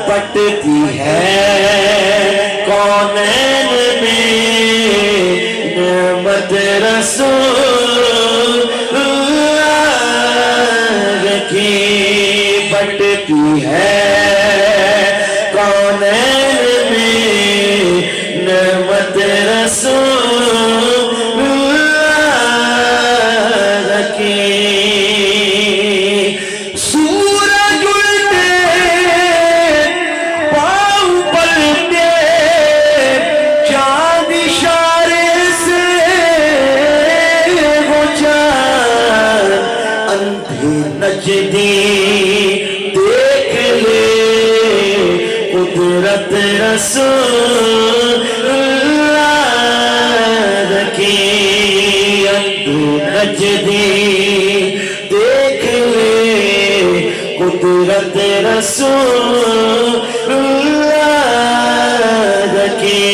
پٹتی ہے کونین میں نعمت رسول اللہ کی بٹتی ہے کونین میں نعمت رسول اللہ کی سورج اٹھے پاؤں پلٹے چاند اشارے سے وہ چاند اندھی نجدی دیکھ لے قدرت رسول اللہ کی اندھی نجدی دیکھ لے قدرت رسول اللہ کی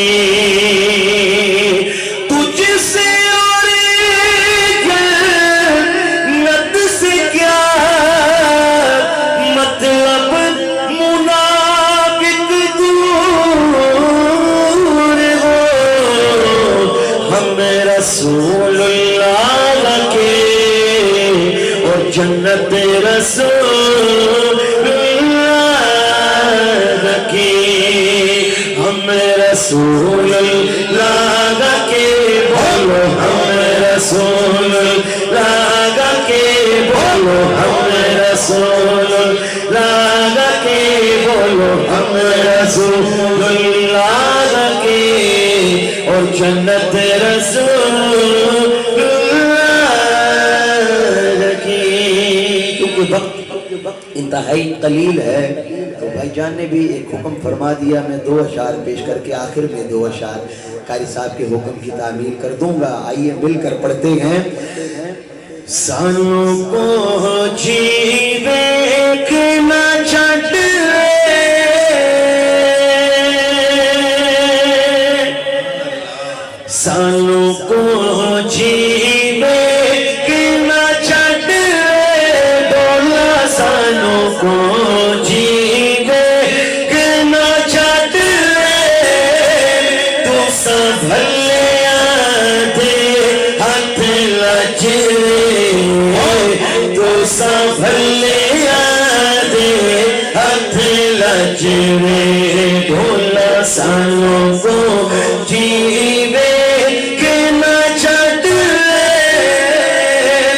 تجھ سے اور جنت سے کیا مطلب منافق دور ہو ہم رسول اللہ کے اور جنت رسول اللہ کی ہم رسول اللہ کے بولو ہم رسول اللہ کے بولو ہم رسول اللہ کے بولو ہم رسول اللہ کے اور جنت رسول وقت انتہائی قلیل ہے تو بھائی جان نے بھی ایک حکم فرما دیا میں 2 اشعار پیش کر کے آخر میں 2 اشعار قاری صاحب کے حکم کی تعمیل کر دوں گا آئیے مل کر پڑھتے ہیں سانوں کو جیوے کنا چھٹ سانوں کو جیوے کنا چھٹ سانوں کو جیوے کنا چھٹ تو سنبھل دے ہاتھ لج تو سنبھل دے ہاتھ لج ڈھولا سانوں کو جیوے کنا چھٹ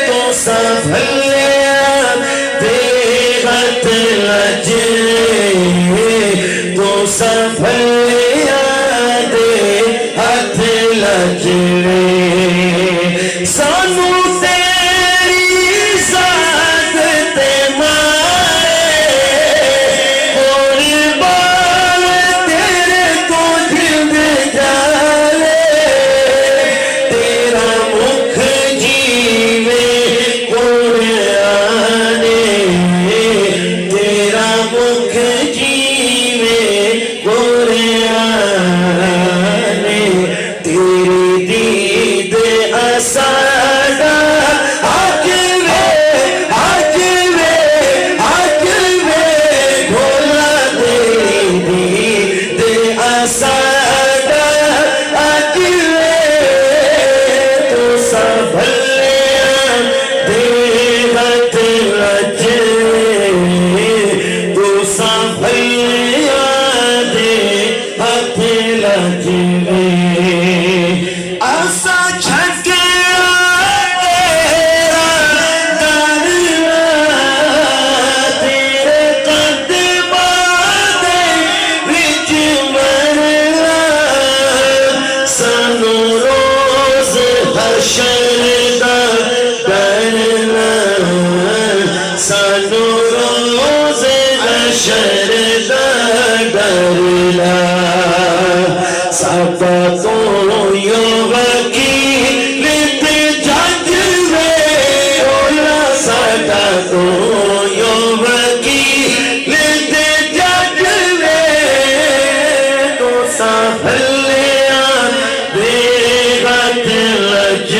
تو سنبھل تو سنبھل دے ہاتھ لج سانوں تیری ذات تے مائے قربان تیرے کو جلد جالے تیرا مکھ جیوے قرآن تیرا مکھ جیوے قرآن تیری دید اساڑا آج وے بھولا تیری دید اساڑا آج وے تو سنبھل دے ہاتھ لج تو سنبھل دے ہاتھ لج ایسا چھکیا تیرا درنا تیرے قدمات وچ مرنا سانوں روز حشر دا ڈرنا سانوں روز حشر دا ڈرنا سب تو یوں وکیل تے جج وے اولا ساڈا تو یوں وکیل تے جج وے تو سنبھل دے ہاتھ لج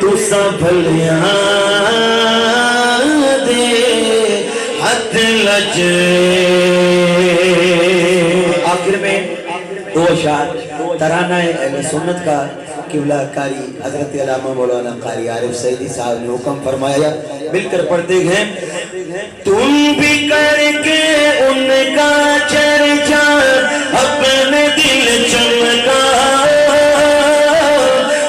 تو سنبھل دے ہاتھ لج اشعار ترانہ اہل سنت کا قبلہ کاری حضرت علامہ مولانا قاری عارف سعیدی صاحب نے حکم فرمایا، مل کر پڑھتے ہیں۔ تم بھی کر کے ان کا چرچا اپنے دل چمکا،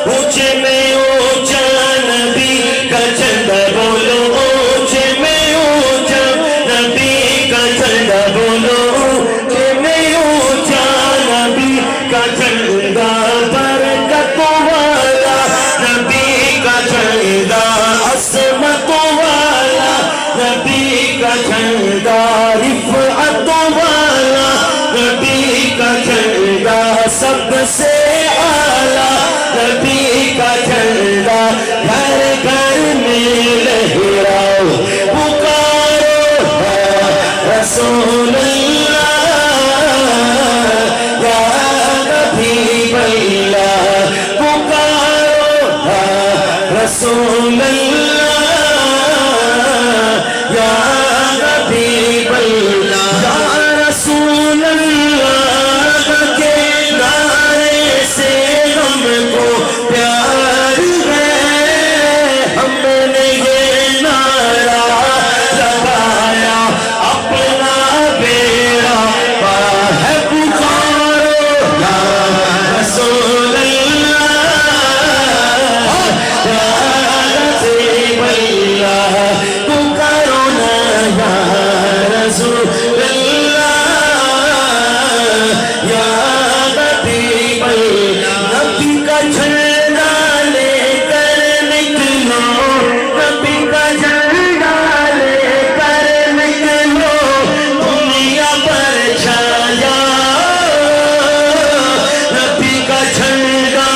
اونچے میں اونچا نبی کا جھنڈا بولو، اونچے میں اونچا نبی کا جھنڈا بولو، اونچے میں اونچا نبی کا جھنڈا، برکت والا نبی کا جھنڈا، عصمت والا نبی کا جھنڈا، رفعت والا نبی کا جھنڈا، سب سے اعلیٰ نبی کا جھنڈا، گھر گھر میں لہراؤ پکارو ہے رسول اللہ یا حبیب اللہ، پکارو ہے رسول اللہ یا حبیب اللہ، یا رسول اللہ کے نعرے سے ہم کو پیار ہے، ہم نے یہ نعرہ لگایا اپنا بیڑا پار ہے، پکارو یا رسول اللہ یا حبیب اللہ، پکارو نا یا رسول اللہ یا حبیب اللہ، نبی کا جھنڈا لے کر نکلو، نبی کا جھنڈا لے کر نکلو، دنیا پر چھایا نبی کا جھنڈا،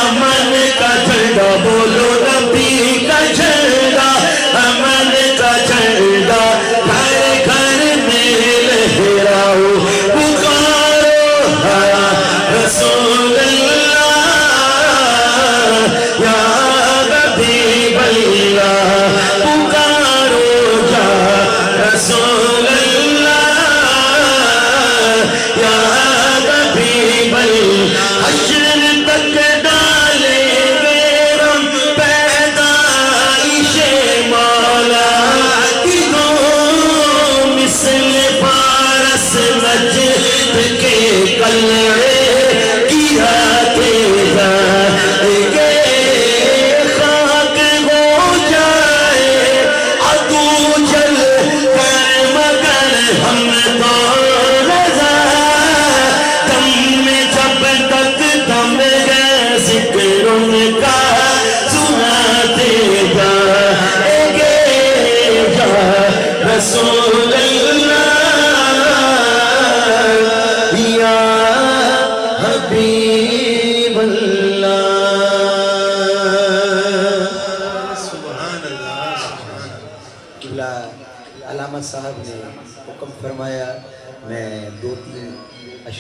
امن کا جھنڈا بولو، نبی کا جھنڈا، امن کا جھنڈا، گھر گھر میں لہراؤ پکارو ہے رسول اللہ یا حبیب اللہ، پکارو یا رسول اللہ یا حبیب اللہ، حشر تک ڈالیں گے ہم پیدائش مولا کی دو، مثل پارس نجد کے قلعے گرا کے جائیں گے، خاک ہو جائے عدو جل کر مگر ہم تو رضا، دم میں جب تک دم ہے ذکر ان کا سناتے جائیں گے، یا رسول اللہ یا حبیب اللہ۔ سبحان اللہ، سبحان اللہ۔ قبلہ علامہ صاحب نے حکم فرمایا